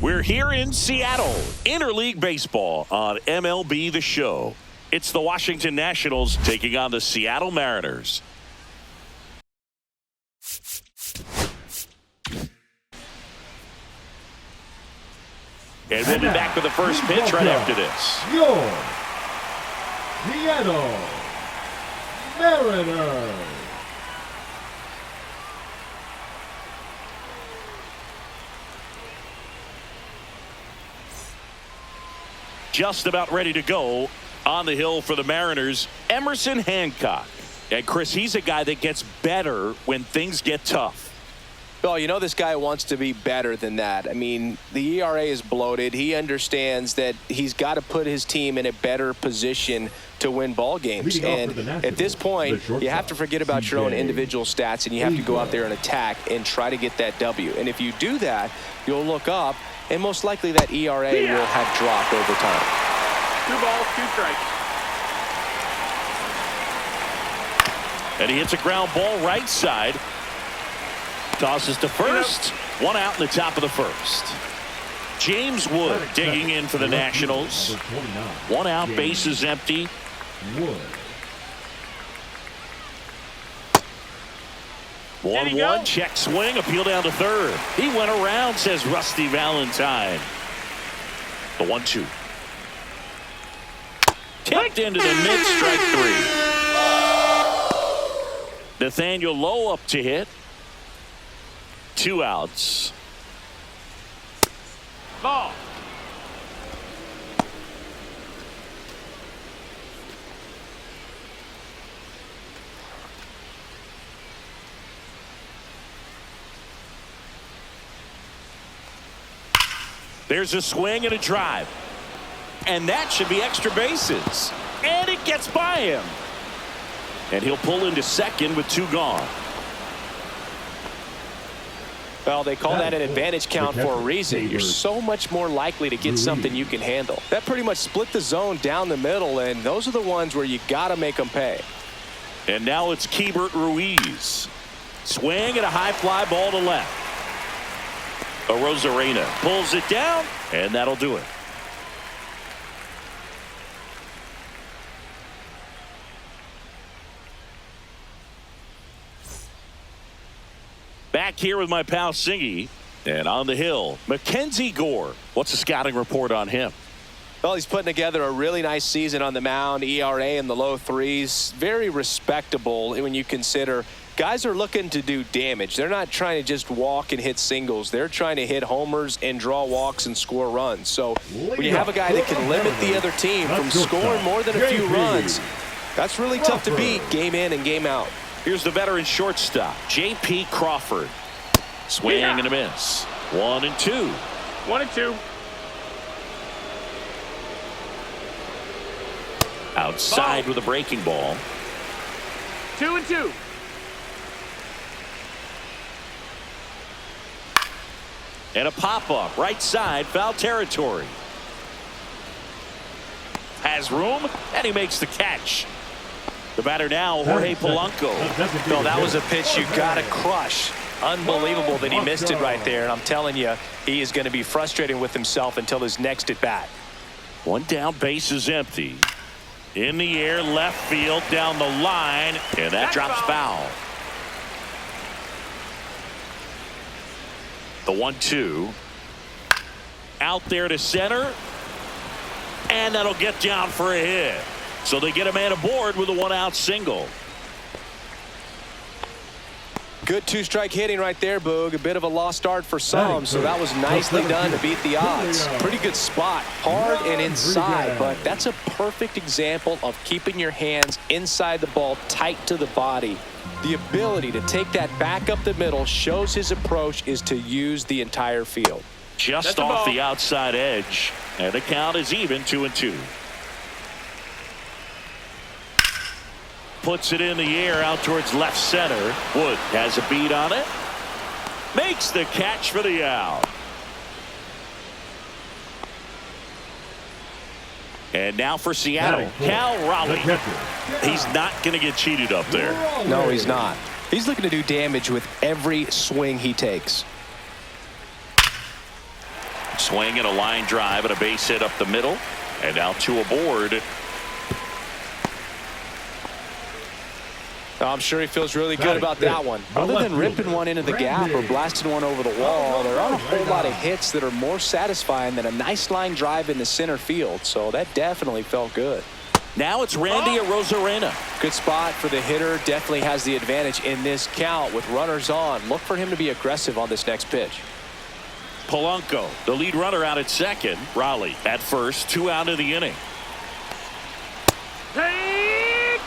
We're here in Seattle, Interleague Baseball on MLB The Show. It's the Washington Nationals taking on the Seattle Mariners. And we'll be back with the first pitch right after this. Your Seattle Mariners. Just about ready to go on the hill for the Mariners, Emerson Hancock. And Chris, he's a guy that gets better when things get tough. Well, you know this guy wants to be better than that. I mean, the ERA is bloated. He understands that he's got to put his team in a better position to win ball games. And at this point, you have to forget about your own individual stats, and you have to go out there and attack and try to get that W. And if you do that, you'll look up, and most likely that ERA will have dropped over time. 2 balls, 2 strikes. And he hits a ground ball right side. Tosses to first. 1 out in the top of the first. James Wood digging in for the Nationals. 1 out, bases empty. Wood. 1-1, check swing, appeal down to third. He went around, says Rusty Valentine. The 1-2. Tipped into the mid, strike 3. Nathaniel Lowe up to hit. 2 outs. Ball. There's a swing and a drive. And that should be extra bases. And it gets by him. And he'll pull into second with 2 gone. Well, they call that an advantage count for a reason. You're so much more likely to get something you can handle. That pretty much split the zone down the middle, and those are the ones where you got to make them pay. And now it's Keibert Ruiz. Swing and a high fly ball to left. Rosarena pulls it down, and that'll do it. Back here with my pal Singy, and on the hill, Mackenzie Gore. What's the scouting report on him? Well, he's putting together a really nice season on the mound. ERA in the low 3s. Very respectable when you consider guys are looking to do damage. They're not trying to just walk and hit singles. They're trying to hit homers and draw walks and score runs. So when you have a guy that can limit the other team from scoring more than a few runs, that's really tough to beat game in and game out. Here's the veteran shortstop, J.P. Crawford. Swing and a miss. 1-2. 1-2. Outside with a breaking ball. 2-2. And a pop-up right side, foul territory. Has room, and he makes the catch. The batter now, Jorge Polanco. No, that was a pitch you got to crush. Unbelievable that he missed it right there. And I'm telling you, he is going to be frustrated with himself until his next at bat. 1 down, base is empty. In the air, left field, down the line, and that drops foul. The 1-2. Out there to center. And that'll get down for a hit. So they get a man aboard with a 1-out single. Good 2-strike hitting right there, Boog. A bit of a lost start for some, so that was nicely done to beat the odds. Pretty good spot, hard and inside, but that's a perfect example of keeping your hands inside the ball tight to the body. The ability to take that back up the middle shows his approach is to use the entire field. Just off the outside edge, and the count is even, 2-2. Puts it in the air out towards left center. Wood has a beat on it. Makes the catch for the out. And now for Seattle, Cal Raleigh. He's not going to get cheated up there. No, he's not. He's looking to do damage with every swing he takes. Swing and a line drive and a base hit up the middle. And now 2 aboard. I'm sure he feels really good about that one. Other than ripping one into the gap or blasting one over the wall, there aren't a whole lot of hits that are more satisfying than a nice line drive in the center field. So that definitely felt good. Now it's Randy Arozarena. Good spot for the hitter. Definitely has the advantage in this count with runners on. Look for him to be aggressive on this next pitch. Polanco, the lead runner, out at second. Raleigh at first. 2 out of the inning. Take.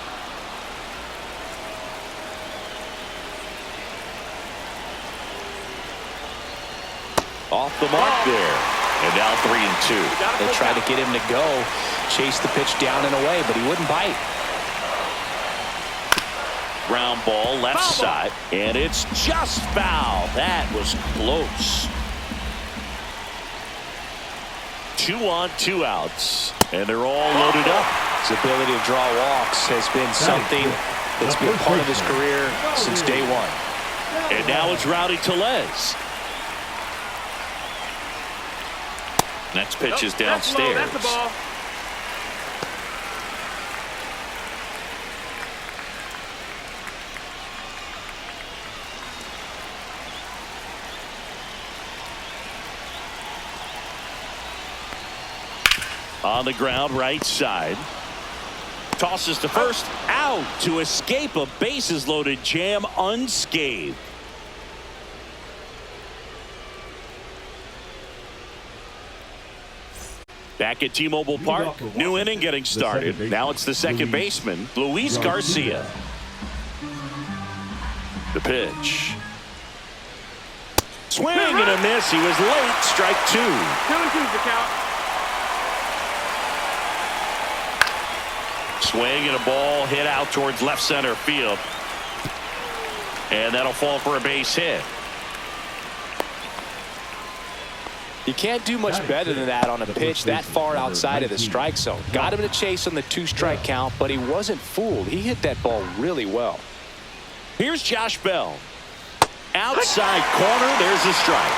Off the mark there. And now 3-2. They tried to get him to go. Chase the pitch down and away, but he wouldn't bite. Ground ball left side. And it's just foul. That was close. 2 on, 2 outs. And they're all loaded up. His ability to draw walks has been something that's been part of his career since day one. And now it's Rowdy Tellez. Next pitch is downstairs. That's the ball. On the ground, right side. Tosses to first. Out to escape a bases loaded jam unscathed. Back at T-Mobile Park, new inning getting started. Now it's the second baseman, Luis Garcia. The pitch. Swing and a miss. He was late. Strike 2. 2-2's the count. Swing and a ball hit out towards left center field. And that'll fall for a base hit. You can't do much better than that on a pitch that far outside of the strike zone. Got him to chase on the 2-strike count, but he wasn't fooled. He hit that ball really well. Here's Josh Bell. Outside corner. There's a strike.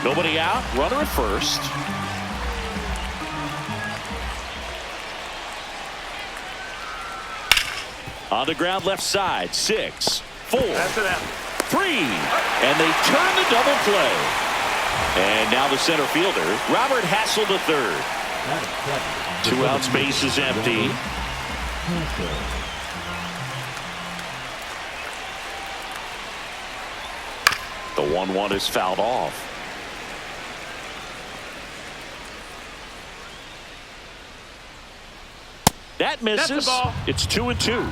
Nobody out. Runner at first. On the ground left side. 6, 4, 3. And they turn the double play. And now the center fielder, Robert Hassel III. 2 outs, base is empty. The 1-1 is fouled off. That misses. It's 2-2.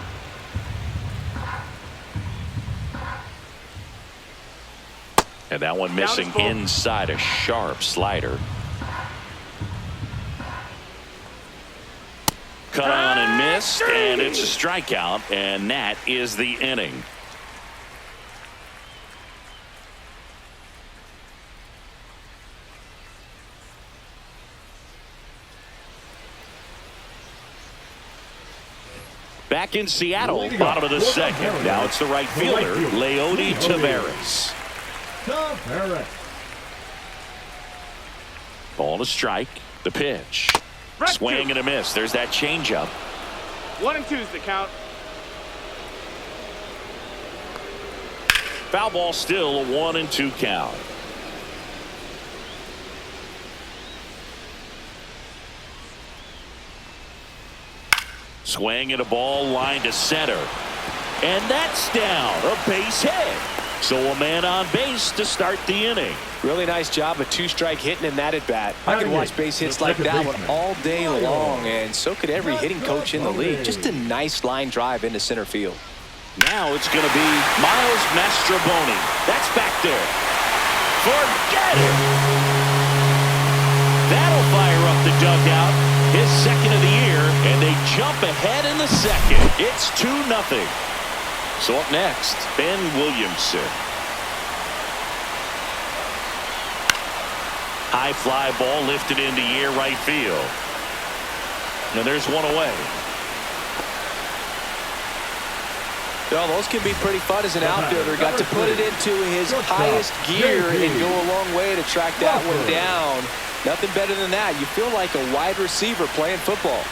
And that one missing inside, a sharp slider. Cut on and missed, and it's a strikeout, and that is the inning. Back in Seattle, bottom of the second. Now it's the right fielder, Leody Taveras. Ball to strike. The pitch. Swing and a miss. There's that changeup. 1-2's the count. Foul ball, still a 1-2 count. Swing and a ball line to center. And that's down. A base hit. So a man on base to start the inning. Really nice job of 2-strike hitting in that at bat. I can watch base hits like that one all day long, and so could every hitting coach in the league. Just a nice line drive into center field. Now it's going to be Miles Mastrobuoni. That's back there. Forget it. That'll fire up the dugout. His second of the year, and they jump ahead in the second. It's 2-0. So up next, Ben Williamson. High fly ball lifted into the air, right field. And there's one away. Well, those can be pretty fun as an outfielder. Got to put it into his highest gear and go a long way to track that one down. Nothing better than that. You feel like a wide receiver playing football.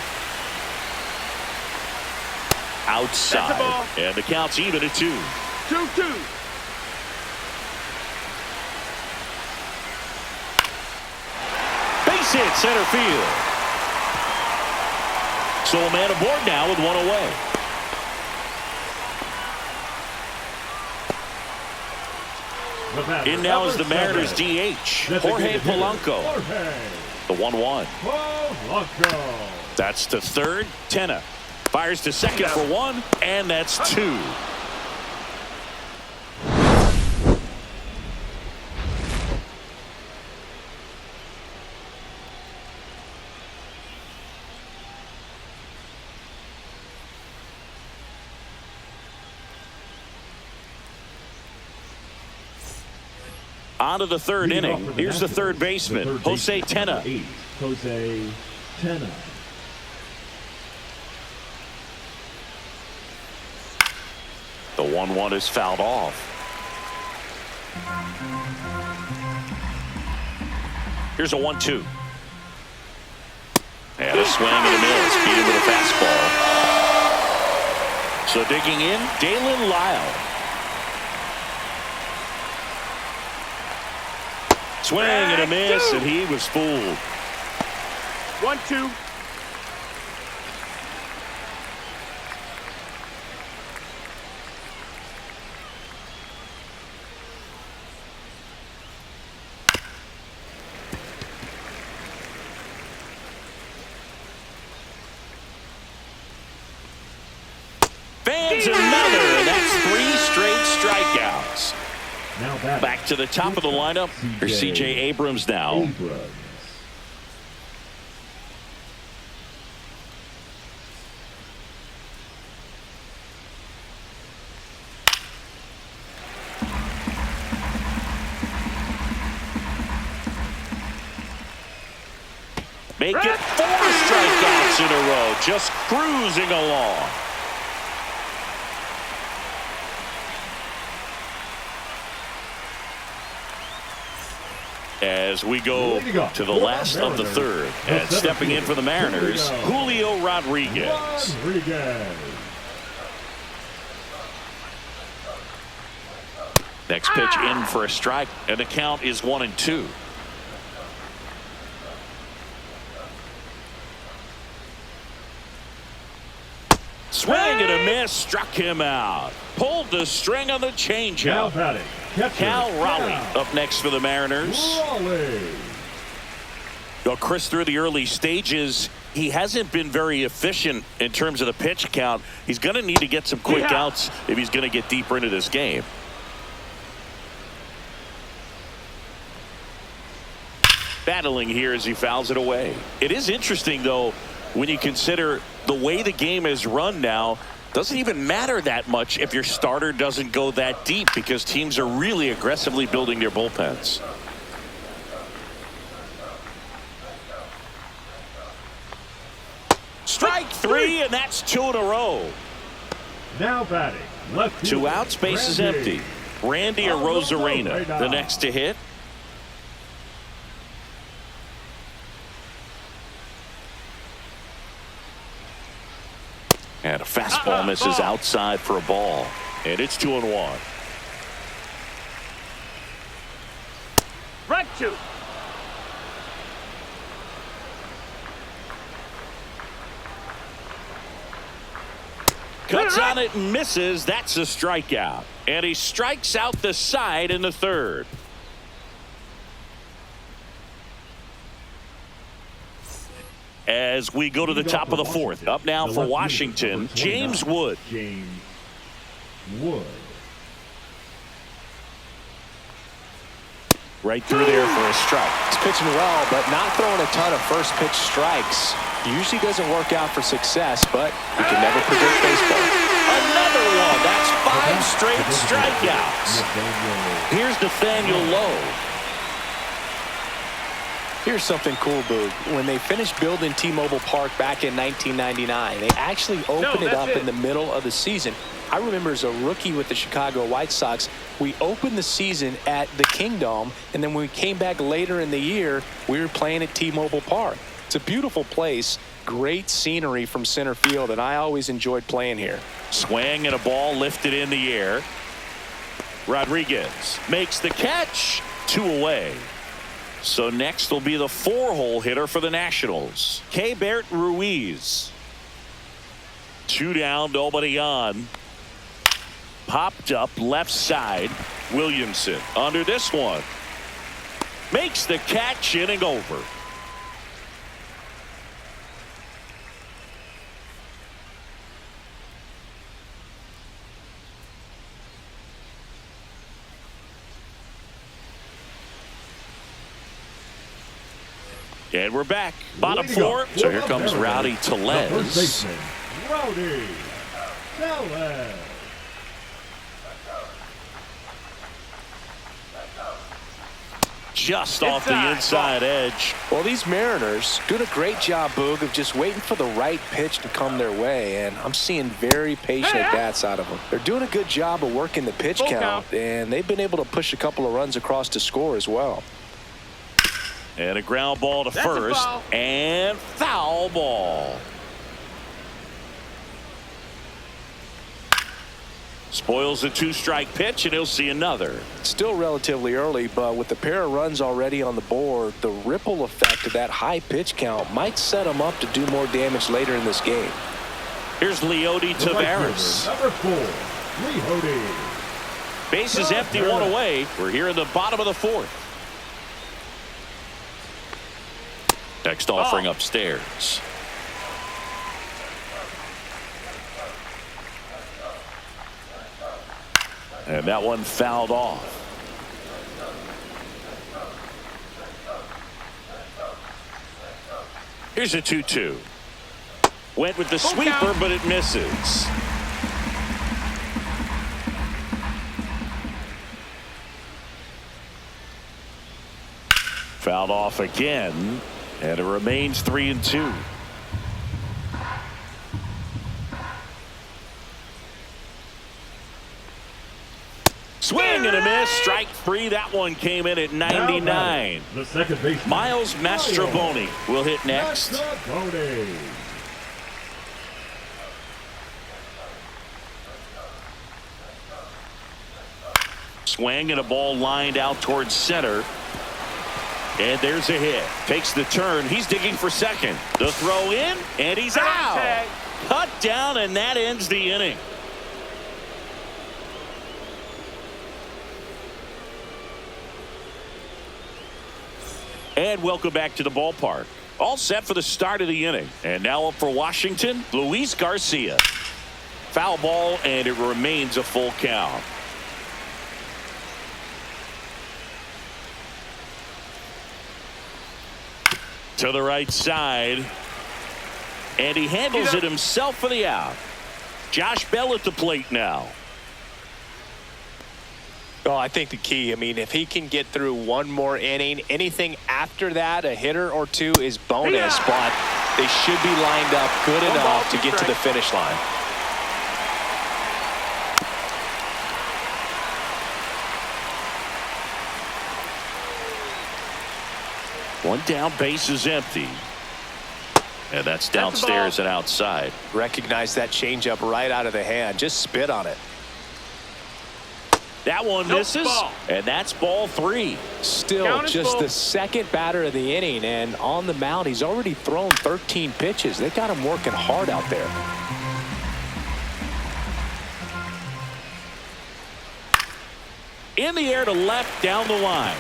Outside. And the count's even at 2. 2-2. Base hit center field. So a man aboard now with one away. In now is the Mariners DH, Jorge Polanco. The 1-1. That's to third. Tenna fires to second for 1, and that's 2. On to the third inning. Here's the third baseman, Jose Tenna. Jose Tenna. The 1-1 is fouled off. Here's a 1-2. And a swing and a miss. Beat him with a fastball. So digging in, Dalen Lyle. Swing and a miss, and he was fooled. 1-2. Fans another, and that's 3 straight strikeouts. Now back to the top of the lineup. Here's C.J. Abrams now. Make it 4 strikeouts in a row, just cruising along. As we go to the last of the third, and stepping in for the Mariners, Julio Rodriguez. Next pitch in for a strike, and the count is 1-2. Swing and a miss, struck him out. Pulled the string on the changeup. Cal Raleigh up next for the Mariners. Well, Chris, through the early stages, he hasn't been very efficient in terms of the pitch count. He's going to need to get some quick outs if he's going to get deeper into this game. Battling here as he fouls it away. It is interesting, though, when you consider the way the game is run now. Doesn't even matter that much if your starter doesn't go that deep, because teams are really aggressively building their bullpens. Strike 3, and that's 2 in a row. Now batting. Left 2 outs, base is empty. Randy Arozarena, the next to hit. And a fastball misses outside for a ball. And it's 2-1. Right 2. Cuts on it and misses. That's a strikeout. And he strikes out the side in the third. As we go to the top of the fourth. Up now for Washington, James Wood. Right through there for a strike. He's pitching well, but not throwing a ton of first pitch strikes. Usually doesn't work out for success, but you can never predict baseball. Another one. That's 5 straight strikeouts. Here's Nathaniel Lowe. Here's something cool, Boog. When they finished building T-Mobile Park back in 1999, they actually opened it up in the middle of the season. I remember as a rookie with the Chicago White Sox, we opened the season at the Kingdome, and then when we came back later in the year, we were playing at T-Mobile Park. It's a beautiful place, great scenery from center field, and I always enjoyed playing here. Swing and a ball lifted in the air. Rodriguez makes the catch. 2 away. So next will be the 4-hole hitter for the Nationals, Keibert Ruiz. 2 down, nobody on. Popped up left side. Williamson under this one. Makes the catch, inning over. And we're back. Bottom 4. So here comes Rowdy Tellez. First baseman, Rowdy Tellez. Just off the inside edge. Well, these Mariners doing a great job, Boog, of just waiting for the right pitch to come their way, and I'm seeing very patient at-bats out of them. They're doing a good job of working the pitch count, and they've been able to push a couple of runs across to score as well. And a ground ball to first, and foul ball. Spoils a 2-strike pitch, and he'll see another. Still relatively early, but with the pair of runs already on the board, the ripple effect of that high pitch count might set him up to do more damage later in this game. Here's Leody Taveras. Number 4, Leody. Bases empty, 1 away. We're here in the bottom of the 4th. Next offering upstairs. And that one fouled off. Here's a 2-2. Went with the sweeper, but it misses. Fouled off again. And it remains 3-2. Swing and a miss. Strike 3. That one came in at 99. The second baseman, Miles Mastrobuoni will hit next. Mastrobuoni. Swing and a ball lined out towards center. And there's a hit. Takes the turn. He's digging for second. The throw in, and he's out. Cut down, and that ends the inning. And welcome back to the ballpark. All set for the start of the inning. And now up for Washington, Luis Garcia. Foul ball, and it remains a full count. To the right side, and he handles it himself for the out. Josh Bell at the plate now. Oh, I think the key, I mean, if he can get through one more inning, anything after that, a hitter or two is bonus, but they should be lined up good enough to get to the finish line. One down, base is empty. And that's downstairs and outside. Recognize that changeup right out of the hand. Just spit on it. That one misses, and that's ball 3. Still just the second batter of the inning, and on the mound, he's already thrown 13 pitches. They got him working hard out there. In the air to left, down the line.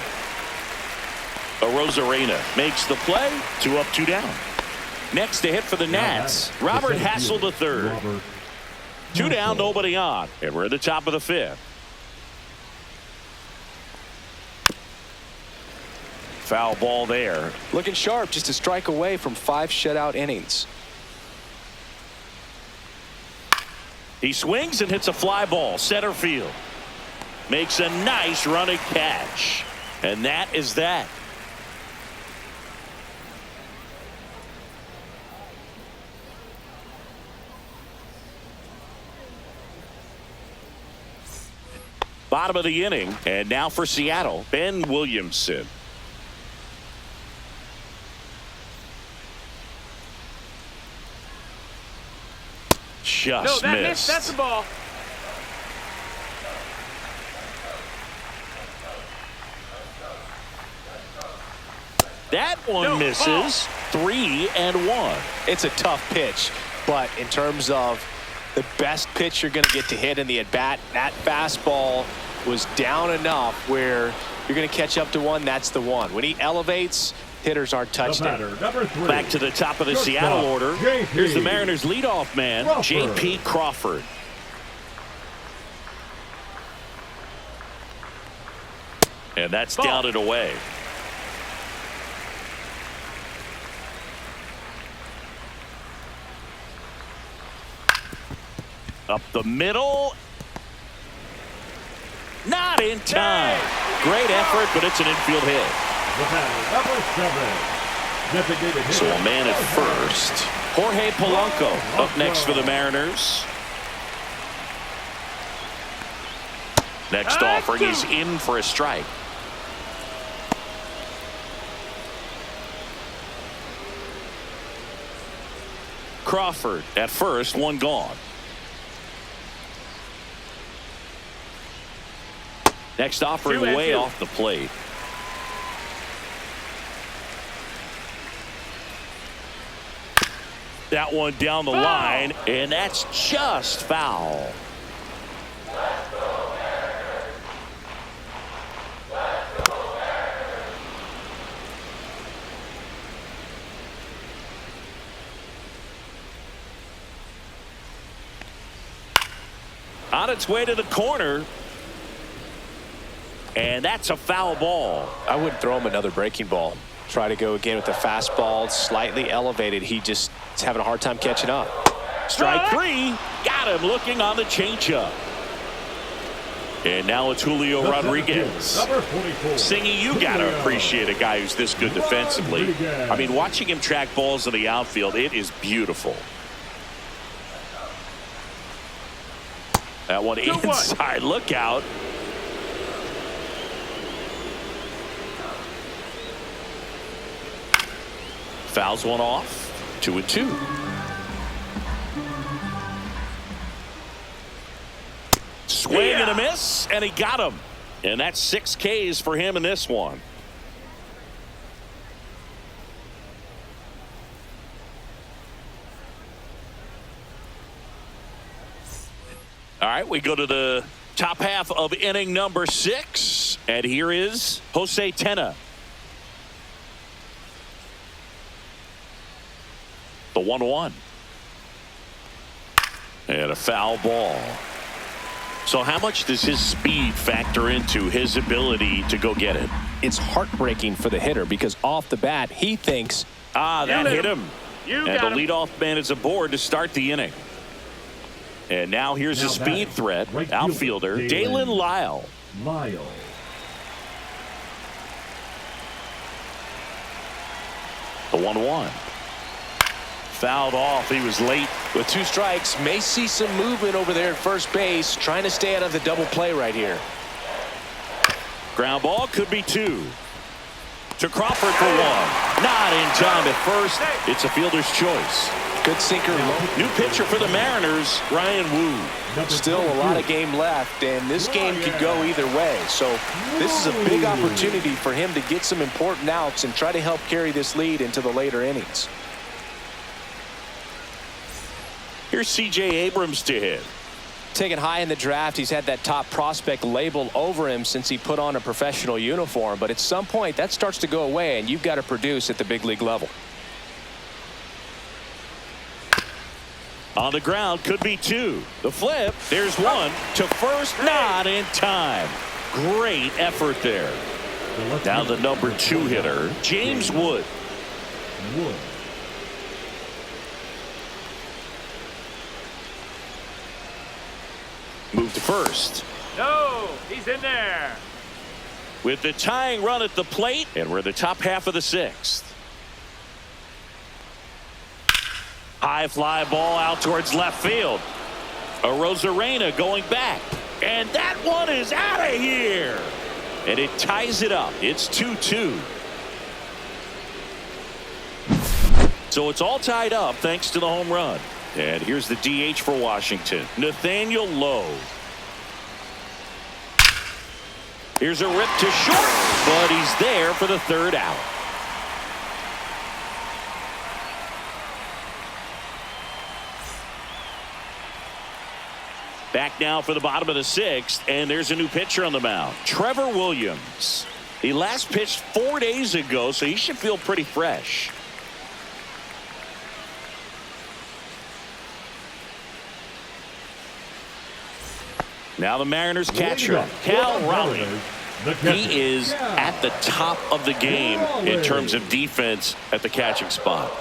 Arozarena makes the play. 2 up, 2 down. Next to hit for the Nats, Robert Hassel III. 2 down, nobody on, and we're at the top of the 5th. Foul ball there. Looking sharp, just a strike away from 5 shutout innings. He swings and hits a fly ball, center field. Makes a nice running catch. And that is that. Bottom of the inning, and now for Seattle, Ben Williamson. Just missed. That's the ball. That one misses. 3-1. It's a tough pitch, but in terms of the best pitch you're going to get to hit in the at-bat, that fastball was down enough where you're going to catch up to one. That's the one. When he elevates, hitters aren't touched it. Number 3. Back to the top of the Seattle order. Here's the Mariners leadoff man, J.P. Crawford. And that's down and away. Up the middle. Not in time. Great effort, but it's an infield hit. The batter, number 7. Designated hitter. So a man at first. Jorge Polanco up next for the Mariners. Next offering is in for a strike. Crawford at first, one gone. Next offering way off the plate. That one down the line, and that's just foul. On its way to the corner. And that's a foul ball. I wouldn't throw him another breaking ball. Try to go again with the fastball, slightly elevated. He just is having a hard time catching up. Strike 3. Got him looking on the changeup. And now it's Julio Rodriguez. Number 44. Singy, you got to appreciate a guy who's this good defensively. I mean, watching him track balls in the outfield, it is beautiful. That one inside. Look out. Fouls one off. 2-2. Swing and a miss, and he got him. And that's 6 Ks for him in this one. All right, we go to the top half of inning number 6. And here is Jose Tena. The 1-1. And a foul ball. So how much does his speed factor into his ability to go get it? It's heartbreaking for the hitter because off the bat, he thinks, that hit him. And the leadoff man is aboard to start the inning. And now here's a speed threat, outfielder Dalen Lyle. The 1-1. Fouled off. He was late. With 2 strikes, may see some movement over there at first base, trying to stay out of the double play right here. Ground ball could be 2. To Crawford for 1. Not in time at first. It's a fielder's choice. Good sinker. New pitcher for the Mariners, Ryan Wu. Still a lot of game left, and this game could go either way. So this is a big opportunity for him to get some important outs and try to help carry this lead into the later innings. Here's C.J. Abrams to hit. Taken high in the draft, he's had that top prospect label over him since he put on a professional uniform. But at some point, that starts to go away, and you've got to produce at the big league level. On the ground, could be 2. The flip, there's 1 to first, not in time. Great effort there. Now the number 2 hitter, James Wood. Move to first. No, he's in there. With the tying run at the plate, and we're in the top half of the 6th. High fly ball out towards left field. Arozarena going back. And that one is out of here. And it ties it up. It's 2-2. So it's all tied up thanks to the home run. And here's the DH for Washington, Nathaniel Lowe. Here's a rip to short, but he's there for the third out. Back now for the bottom of the sixth, and there's a new pitcher on the mound, Trevor Williams. He last pitched 4 days ago, so he should feel pretty fresh. Now the Mariners catcher, Cal Raleigh. He is at the top of the game in terms of defense at the catching spot.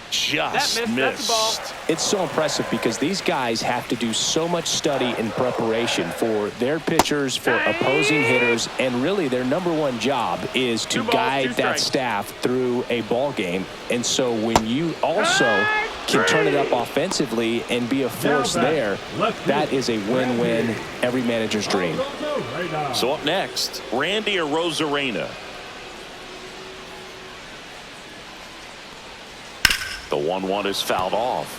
Just missed. It's so impressive because these guys have to do so much study and preparation for their pitchers, for opposing hitters, and really their number one job is to guide that staff through a ball game. And so when you also can turn it up offensively and be a force there, that is a win-win, every manager's dream. So up next, Randy Arozarena. The 1-1 is fouled off.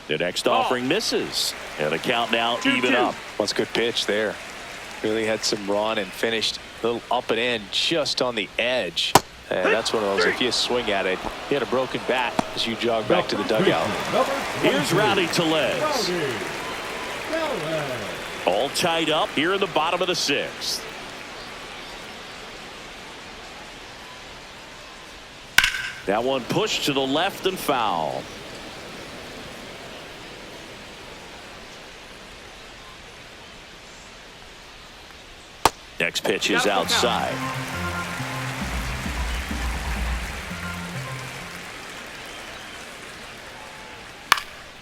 The next offering misses. And the count now even up. That's a good pitch there. Really had some run and finished a little up and in just on the edge. And that's one of those, if you swing at it, you had a broken bat as you jog back to the dugout. Here's Rowdy Tellez. All tied up here in the bottom of the sixth. That one pushed to the left and foul. Next pitch is outside.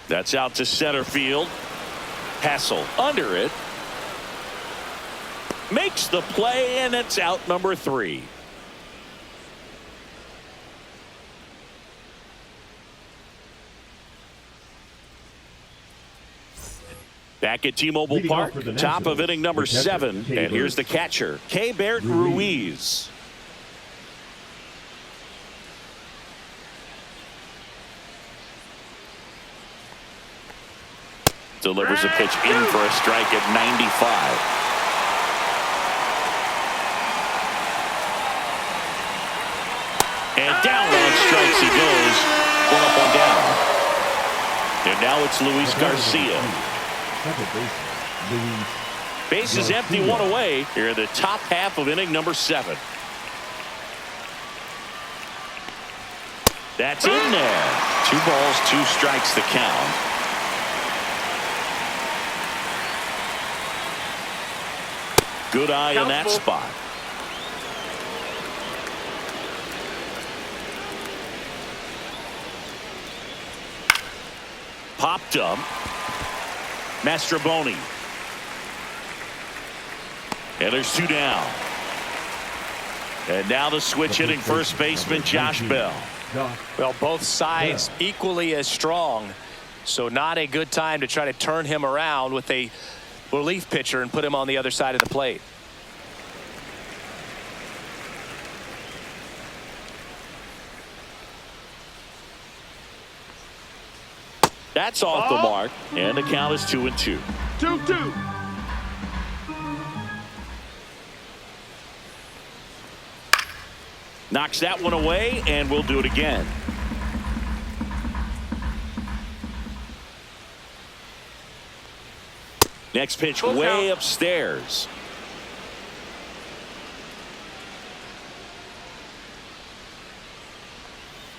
That's out to center field. Hassel under it. Makes the play, and it's out number 3. Back at T-Mobile Park, top of inning number 7, and here's the catcher, Keibert Ruiz. Delivers a pitch in for a strike at 95. And down on strikes he goes. One up, one down. And now it's Luis Garcia. Base is empty, one away here in the top half of inning number 7. That's in there. 2 balls, 2 strikes the count. Good eye in that spot. Popped up. Mastroboni. And there's 2 down. And now the switch hitting first baseman Josh Bell. Well, both sides equally as strong, so not a good time to try to turn him around with a relief pitcher and put him on the other side of the plate. That's off the mark, and the count is 2-2. 2-2. Knocks that one away, and we'll do it again. Next pitch way upstairs.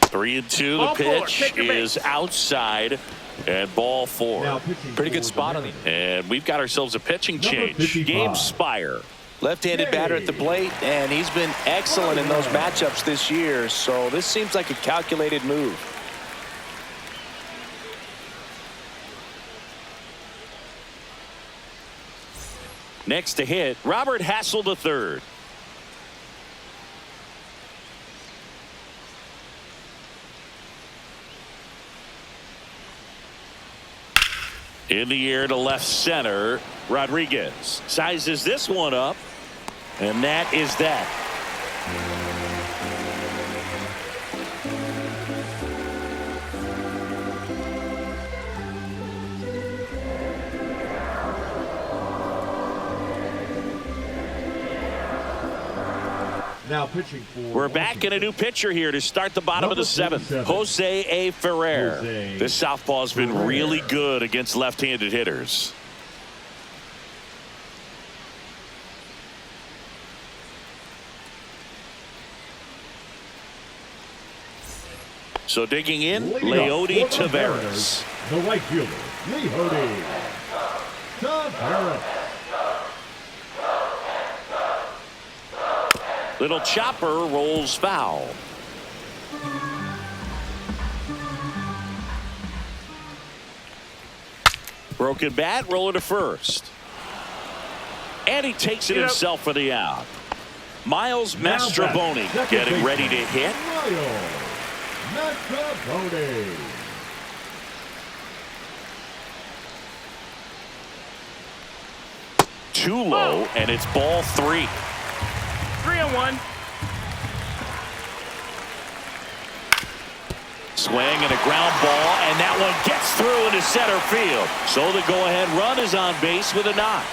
Three and two. The pitch is outside, and ball 4. Pretty good spot on the. And we've got ourselves a pitching change. Gabe Spire. Left-handed batter at the plate, and he's been excellent in those matchups this year. So this seems like a calculated move. Next to hit, Robert Hassel III. In the air to left center. Rodriguez sizes this one up, and that is that. Now pitching for We're back in a new pitcher here to start the bottom of the seventh. Jose A. Ferrer. This southpaw has been really good against left-handed hitters. So digging in, Leody Taveras. The right fielder, Leody Taveras. Little chopper rolls foul. Broken bat, roller to first. And he takes it himself for the out. Miles Mastrobuoni getting ready to hit. Miles Mastrobuoni. Too low, and it's ball 3. 3-1. Swing and a ground ball, and that one gets through into center field. So the go-ahead run is on base with a knock.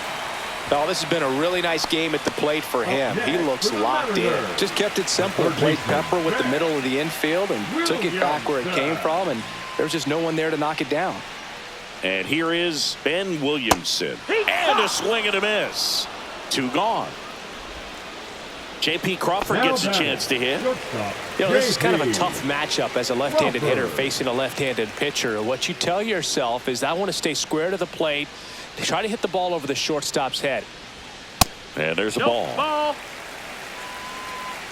Oh, this has been a really nice game at the plate for him. He looks locked in. Just kept it simple. Played Pepper with the middle of the infield and took it back where it came from, and there's just no one there to knock it down. And here is Ben Williamson. And a swing and a miss. 2 gone. J.P. Crawford gets a chance to hit. You know, this is kind of a tough matchup as a left-handed hitter facing a left-handed pitcher. What you tell yourself is I want to stay square to the plate, try to hit the ball over the shortstop's head. And there's a ball. Ball.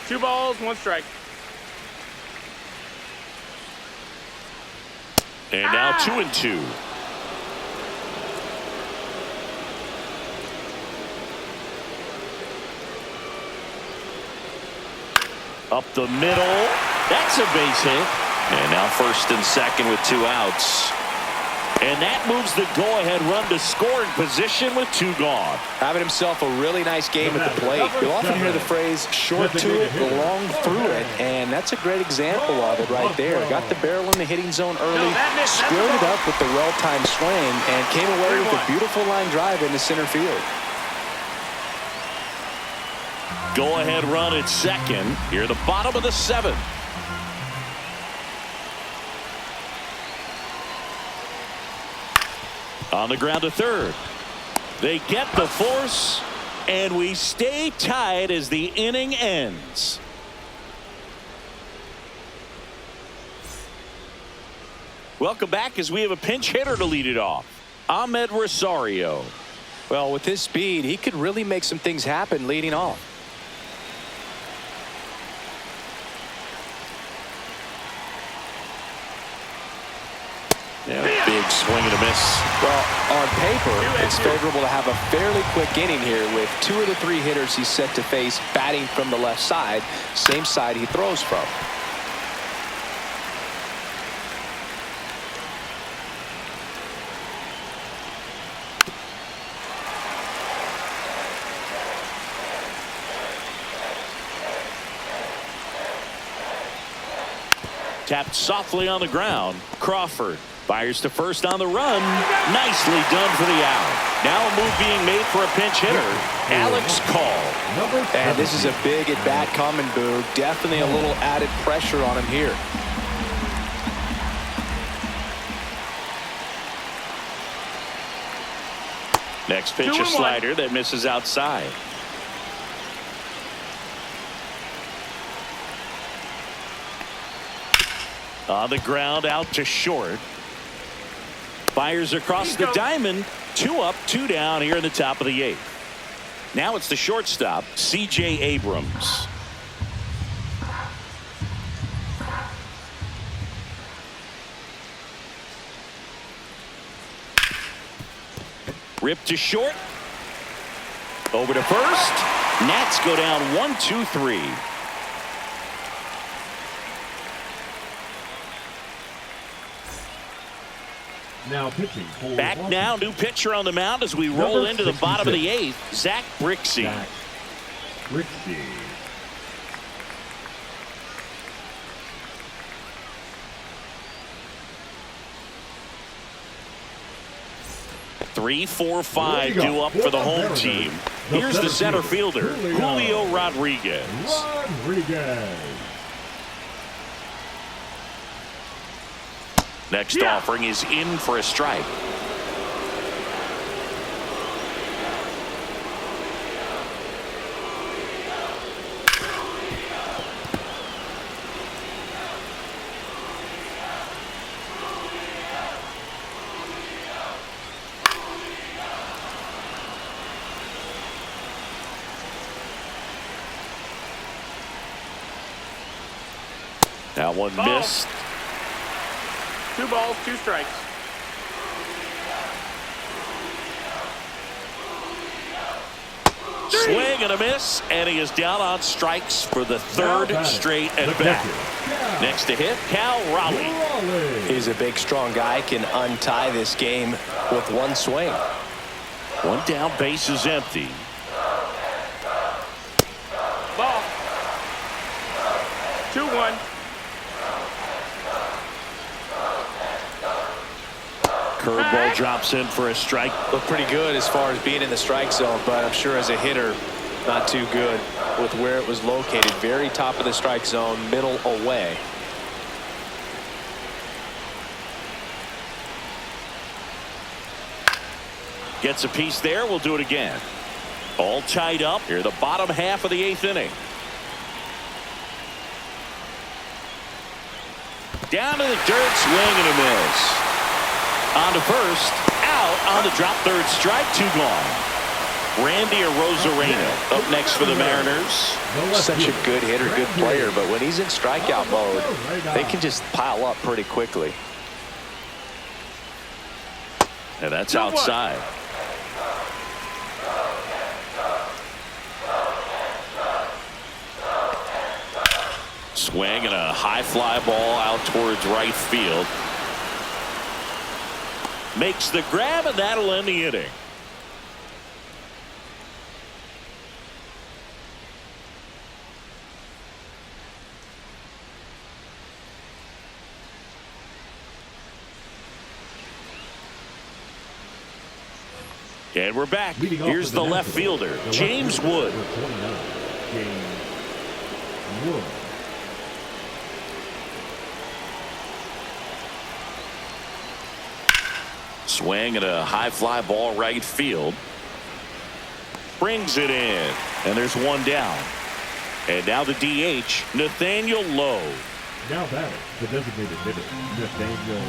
2 balls, 1 strike. And now 2-2. Up the middle. That's a base hit. And now first and second with 2 outs. And that moves the go-ahead run to scoring position with 2 gone. Having himself a really nice game at the plate. You'll often hear the phrase short to it, long through it, and that's a great example of it right there. Got the barrel in the hitting zone early, squared it up with the well-timed swing, and came away with a beautiful line drive into center field. Go-ahead run at second. Here at the bottom of the 7th. On the ground to third. They get the force, and we stay tied as the inning ends. Welcome back as we have a pinch hitter to lead it off. Ahmed Rosario. Well, with his speed, he could really make some things happen leading off. Yeah, big swing and a miss. Well, on paper, it's favorable to have a fairly quick inning here with 2 of the 3 hitters he's set to face batting from the left side, same side he throws from. Tapped softly on the ground. Crawford fires to first on the run. Nicely done for the out. Now a move being made for a pinch hitter. Alex Call. And this is a big at bat coming, Boo. Definitely a little added pressure on him here. Next pitch, a slider that misses outside. On the ground, out to short. Fires across the diamond. 2 up, 2 down here in the top of the 8th. Now it's the shortstop, C.J. Abrams. Rip to short. Over to first. Nats go down 1-2-3. Now pitching for Back Washington. now, new pitcher on the mound as we roll Number into the bottom of the 66. eighth. Zach Brixey. Zach Brixey. 3-4-5 due up for the home team. Here's the center fielder, Julio Rodriguez. Next offering is in for a strike. That one missed. 2 balls, 2 strikes. Swing and a miss, and he is down on strikes for the third straight at bat. Next to hit, Cal Raleigh. He's a big, strong guy. Can untie this game with one swing. One down, base is empty. Ball. 2-1. Curveball drops in for a strike. Look pretty good as far as being in the strike zone, but I'm sure as a hitter, not too good with where it was located. Very top of the strike zone, middle away. Gets a piece there. We'll do it again. All tied up here, the bottom half of the 8th inning. Down to the dirt, swing and a miss. On to first, out on the drop, third strike, 2 gone. Randy Arozarena up next for the Mariners. Such a good hitter, good player, but when he's in strikeout mode, they can just pile up pretty quickly. And that's outside. Swing and a high fly ball out towards right field. Makes the grab, and that'll end the inning. And we're back. Here's the left fielder, James Wood. Swing and a high fly ball right field. Brings it in. And there's one down. And now the DH, Nathaniel Lowe. Now batting, the designated hitter, Nathaniel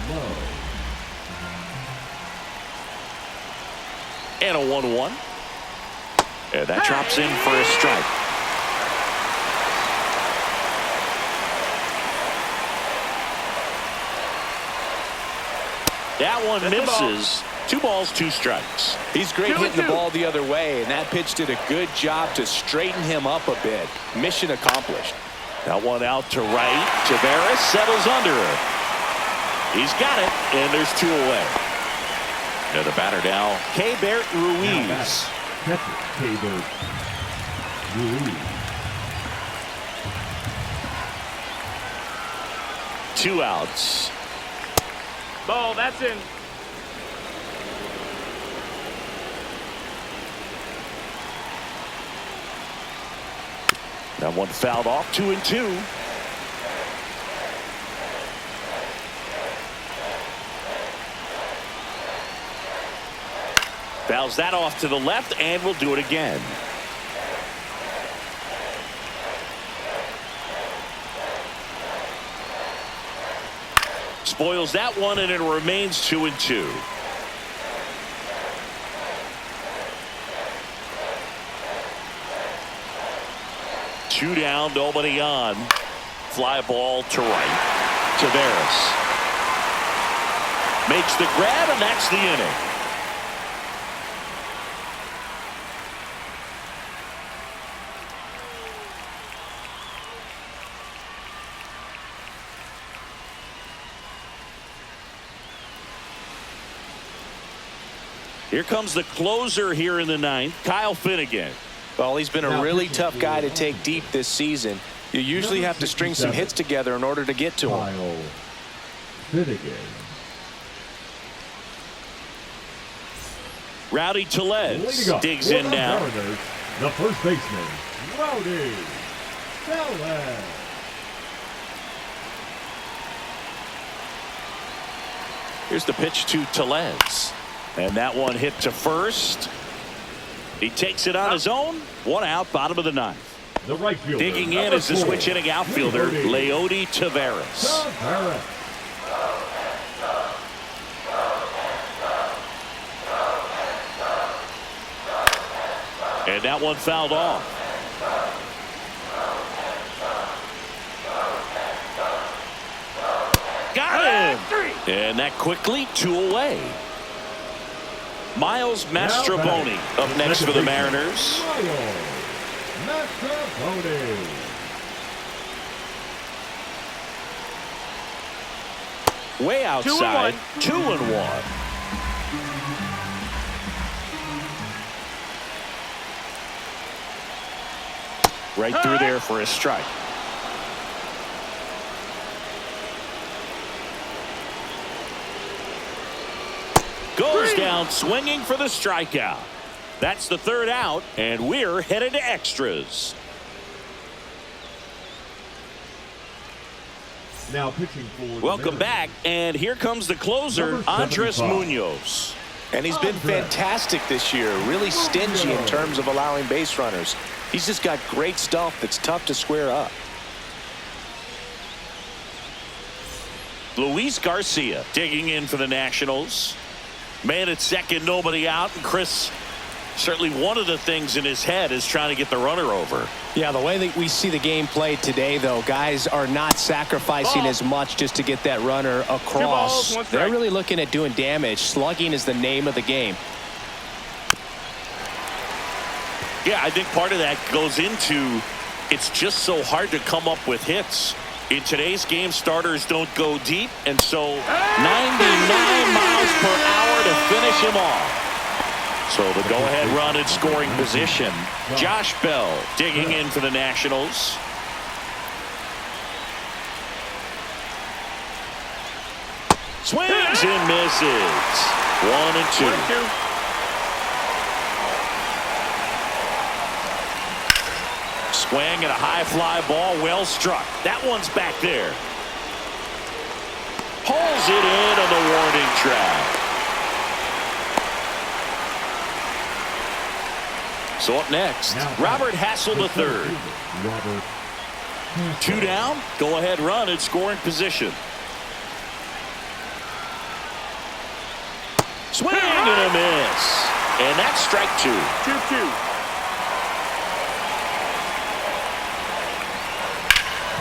Lowe. And a 1-1. And that drops in for a strike. That one misses. 2 balls, 2 strikes. He's great hitting the ball the other way, and that pitch did a good job to straighten him up a bit. Mission accomplished. That one out to right. Tavares settles under it. He's got it, and there's 2 away. And the batter now, Keibert Ruiz. Keibert Ruiz. 2 outs. Ball, that's in. That one fouled off, 2-2. Fouls that off to the left, and we'll do it again. Spoils that one, and it remains 2-2. Two down, nobody on. Fly ball to right. Tavares makes the grab, and that's the inning. Here comes the closer here in the ninth, Kyle Finnegan. Well, he's been a really tough guy to take deep this season. You usually have to string some hits together in order to get to him. Kyle Finnegan. Rowdy Tellez digs in now. Mariners, the first baseman, Rowdy Tellez. Here's the pitch to Tellez. And that one hit to first. He takes it on his own. One out, bottom of the ninth. The right fielder, Digging in is the switch hitting outfielder, Leody Taveras. And that one fouled off. Got him! And that quickly, 2 away. Miles Mastrobuoni up next for the Mariners. Way outside, 2-1. Right through there for a strike. Goes down swinging for the strikeout. That's the 3rd out, and we're headed to extras. Now pitching for Welcome back, and here comes the closer, Andres Munoz. And he's been fantastic this year, really stingy in terms of allowing base runners. He's just got great stuff that's tough to square up. Luis Garcia digging in for the Nationals. Man at second, nobody out, and Chris, certainly one of the things in his head is trying to get the runner over. Yeah, the way that we see the game played today, though, guys are not sacrificing as much just to get that runner across. They're really looking at doing damage. Slugging is the name of the game. Yeah, I think part of that goes into it's just so hard to come up with hits. In today's game, starters don't go deep, and so 99 miles per hour to finish him off. So the go-ahead run in scoring position. Josh Bell digging in for the Nationals. Swings and misses. 1-2. Swing and a high fly ball, well struck. That one's back there. Pulls it in on the warning track. So up next, Robert Hassel III. 2 down, go ahead run in scoring position. Swing and a miss. And that's strike 2. 2-2.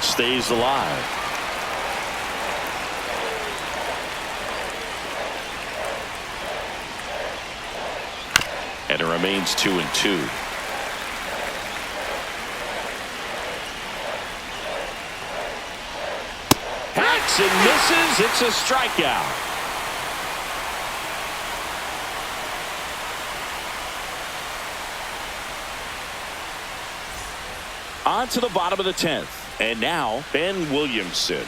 Stays alive. And it remains 2-2. Hacks and misses. It's a strikeout. On to the bottom of the 10th. And now Ben Williamson.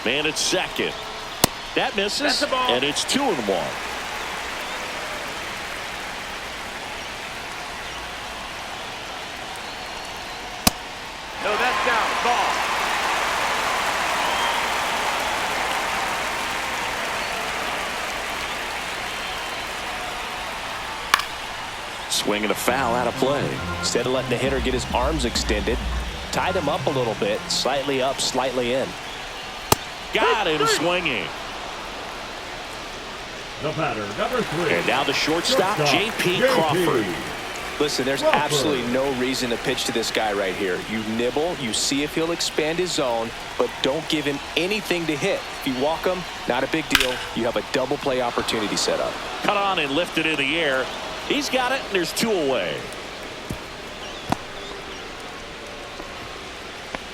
Man at second. That misses. And it's 2-1. No, that's down. Ball. Swing and a foul out of play. Instead of letting the hitter get his arms extended, tied him up a little bit, slightly up, slightly in. Got him swinging. The batter, number 3. And now the shortstop, J.P. Crawford. Listen, there's absolutely no reason to pitch to this guy right here. You nibble, you see if he'll expand his zone, but don't give him anything to hit. If you walk him, not a big deal. You have a double play opportunity set up. Cut on and lifted in the air. He's got it, and there's 2 away.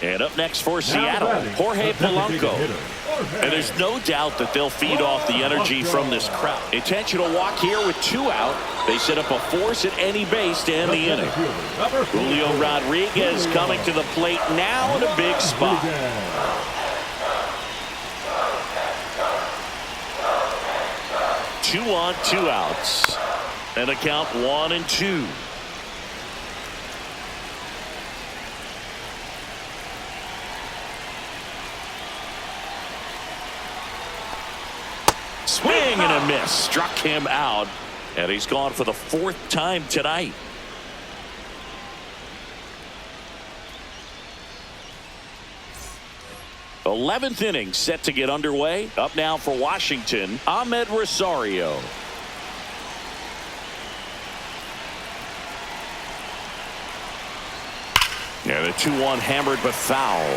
And up next for Seattle, Jorge Polanco. And there's no doubt that they'll feed off the energy from this crowd. Intentional walk here with 2 out. They set up a force at any base to end the inning. Julio Rodriguez coming to the plate now in a big spot. 2 on, 2 outs. And a count 1-2. Swing and a miss. Struck him out. And he's gone for the 4th time tonight. The 11th inning set to get underway. Up now for Washington, Ahmed Rosario. And a 2-1 hammered but foul.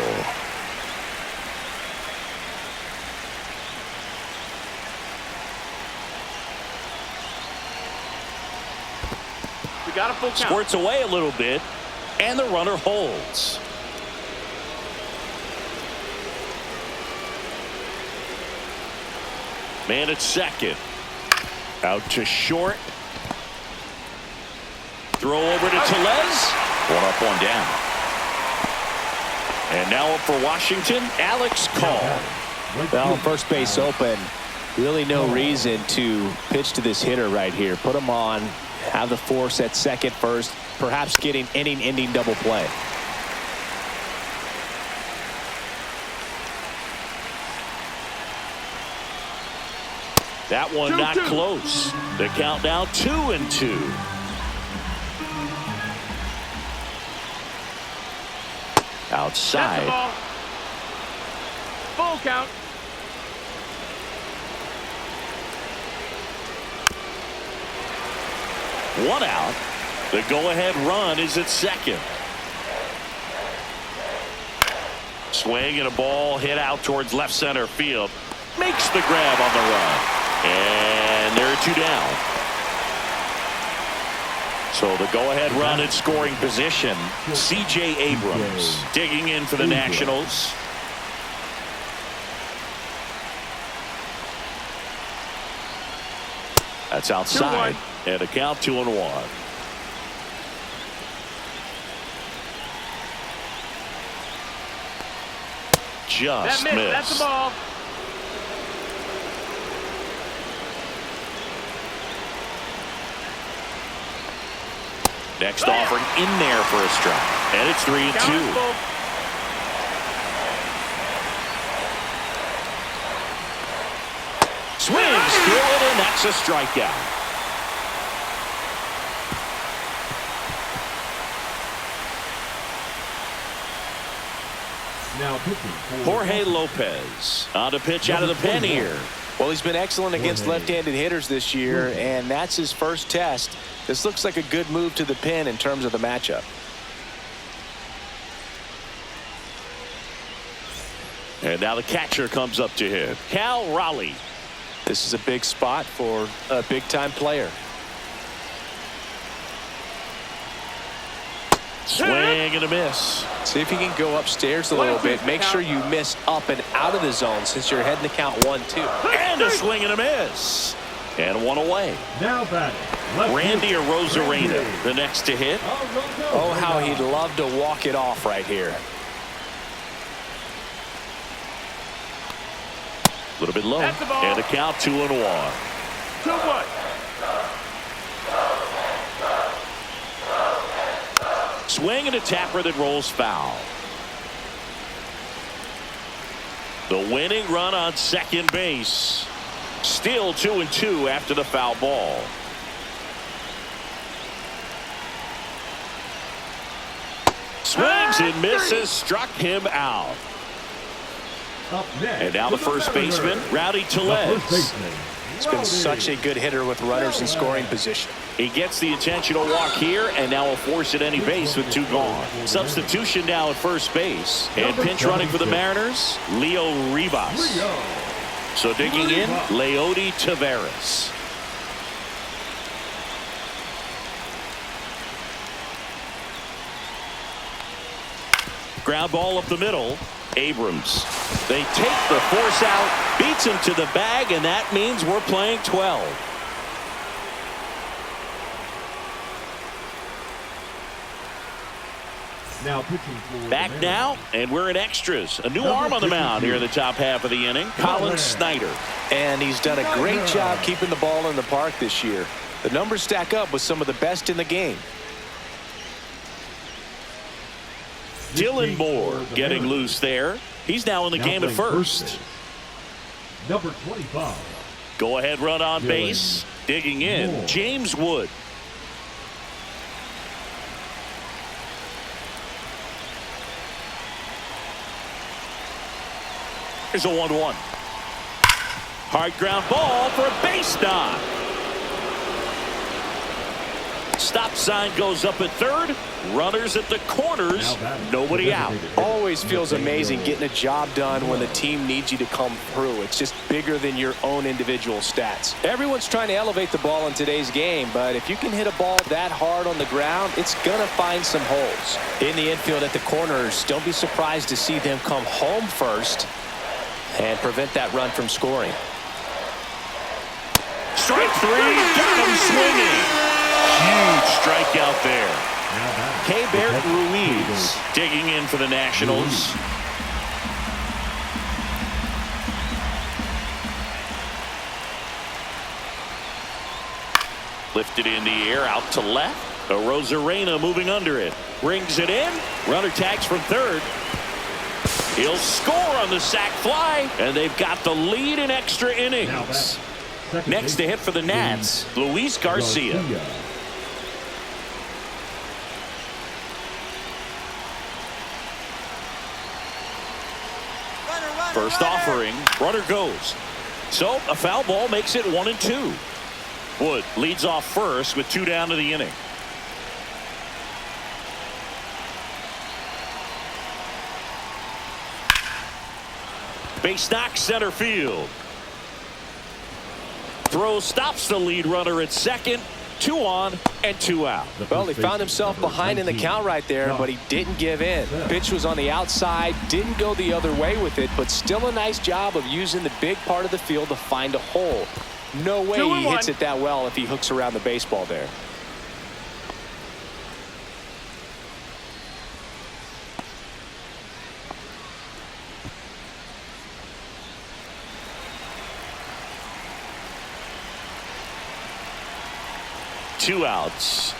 We got a full count. Squirts away a little bit, and the runner holds. Man at second. Out to short. Throw over to Tellez. 1 up, 1 down. And now up for Washington, Alex Call. Well, first base open. Really no reason to pitch to this hitter right here. Put him on. Have the force at second first. Perhaps getting inning-ending double play. That one not close. The count now 2-2. Outside. Full count. One out. The go-ahead run is at second. Swing and a ball hit out towards left center field. Makes the grab on the run. And there are 2 down. So the go-ahead run in scoring position. C.J. Abrams digging in for the Nationals. That's outside. And a count 2-1. Just missed. That's the ball. Next offering in there for a strike. And it's 3-2. Swings through it, and that's a strikeout. Now pitching for Jorge Lopez on to pitch out of the pen here. Well, he's been excellent against left-handed hitters this year, and that's his first test. This looks like a good move to the pen in terms of the matchup. And now the catcher comes up to hit. Cal Raleigh. This is a big spot for a big-time player. Swing and a miss. See if you can go upstairs a little bit. Make sure you miss up and out of the zone since you're heading to count 1-2. And a swing and a miss. And 1 away. Now batting. Randy Arozarena, the next to hit. Oh, how he'd love to walk it off right here. A little bit low. And a count 2-1. 2-1. Swing and a tapper that rolls foul. The winning run on second base. Still 2-2 after the foul ball. Swings and misses. Struck him out. And now the first baseman, Rowdy Tellez. He's been such a good hitter with runners in scoring position. He gets the intentional walk here, and now will force at any base with 2 gone. Substitution now at first base. And pinch running for the Mariners, Leo Rivas. So digging in, Leody Taveras. Ground ball up the middle. Abrams. They take the force out, beats him to the bag, and that means we're playing 12. Now pitching for Back now, and we're in extras. A new arm on the mound here in the top half of the inning. Colin Snyder. And he's done a great job keeping the ball in the park this year. The numbers stack up with some of the best in the game. Dylan Moore getting loose there. He's now in the game at first. Number 25. Go ahead run on base. Digging in. James Wood. Here's a 1-1. Hard ground ball for a base knock. Stop sign goes up at third. Runners at the corners. Nobody out. Always feels amazing getting a job done when the team needs you to come through. It's just bigger than your own individual stats. Everyone's trying to elevate the ball in today's game, but if you can hit a ball that hard on the ground, it's going to find some holes. In the infield at the corners, don't be surprised to see them come home first and prevent that run from scoring. Strike three. Got him swinging. Huge strikeout there. Keibert Ruiz digging in for the Nationals. Lifted in the air out to left. Rosarena moving under it. Brings it in. Runner tags from third. He'll score on the sac fly, and they've got the lead in extra innings. Next to hit for the Nats, Luis Garcia. First offering, runner goes. So a foul ball makes it 1-2. Wood leads off first with 2 down to the inning. Base knock center field. Throw stops the lead runner at second. 2 on and 2 out. Well, he found himself behind in the count right there, but he didn't give in. Pitch was on the outside, didn't go the other way with it, but still a nice job of using the big part of the field to find a hole. No way he hits it that well if he hooks around the baseball there. Two outs.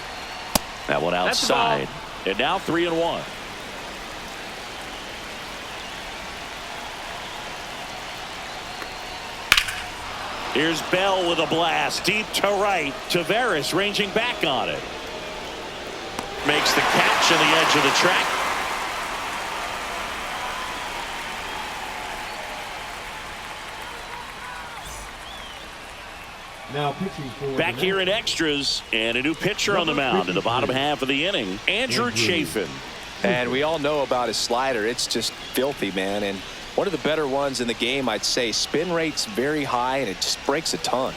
That one outside. And now 3-1. Here's Bell with a blast deep to right. Taveras ranging back on it. Makes the catch on the edge of the track. Now pitching for back here in extras, and a new pitcher on the mound in the bottom half of the inning, Andrew Chafin. And we all know about his slider. It's just filthy, man. And one of the better ones in the game, I'd say. Spin rate's very high, and it just breaks a ton.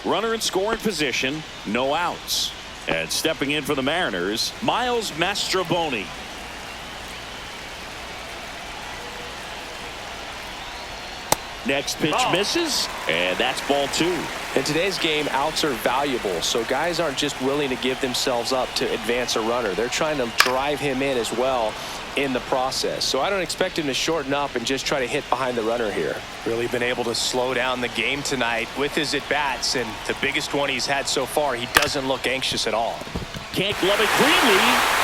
Runner in scoring position, no outs. And stepping in for the Mariners, Miles Mastrobuoni. Next pitch misses, and that's ball 2. In today's game, outs are valuable, so guys aren't just willing to give themselves up to advance a runner. They're trying to drive him in as well in the process. So I don't expect him to shorten up and just try to hit behind the runner here. Really been able to slow down the game tonight with his at-bats, and the biggest one he's had so far, he doesn't look anxious at all. Can't glove it Greenlee.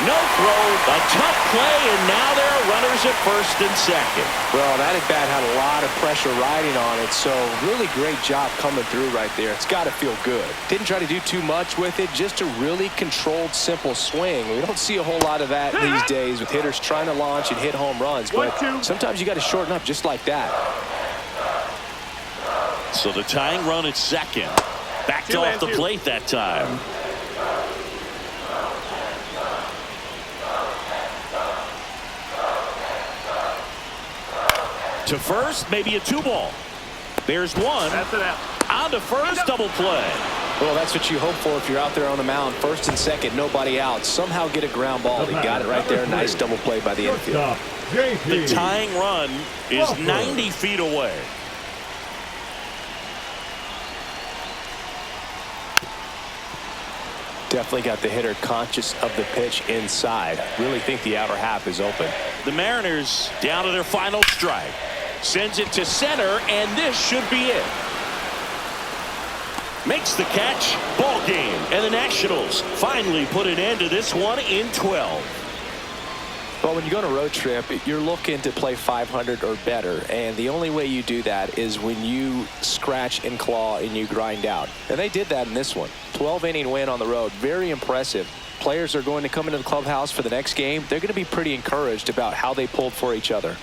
No throw, a tough play, and now there are runners at first and second. Well, that at-bat had a lot of pressure riding on it, so really great job coming through right there. It's got to feel good. Didn't try to do too much with it, just a really controlled, simple swing. We don't see a whole lot of that these days with hitters trying to launch and hit home runs, but sometimes you got to shorten up just like that. So the tying run at second. Backed off the plate that time. To first, maybe a 2-ball. There's one. That's it out. On to first, double play. Well, that's what you hope for if you're out there on the mound. First and second, nobody out. Somehow get a ground ball. He got it right there. Nice double play by the infield. The tying run is 90 feet away. Definitely got the hitter conscious of the pitch inside. Really think the outer half is open. The Mariners down to their final strike. Sends it to center, and this should be it. Makes the catch. Ball game. And the Nationals finally put an end to this one in 12. Well, when you go on a road trip, you're looking to play 500 or better, and the only way you do that is when you scratch and claw and you grind out. And they did that in this one. 12-inning win on the road. Very impressive. Players are going to come into the clubhouse for the next game. They're going to be pretty encouraged about how they pulled for each other.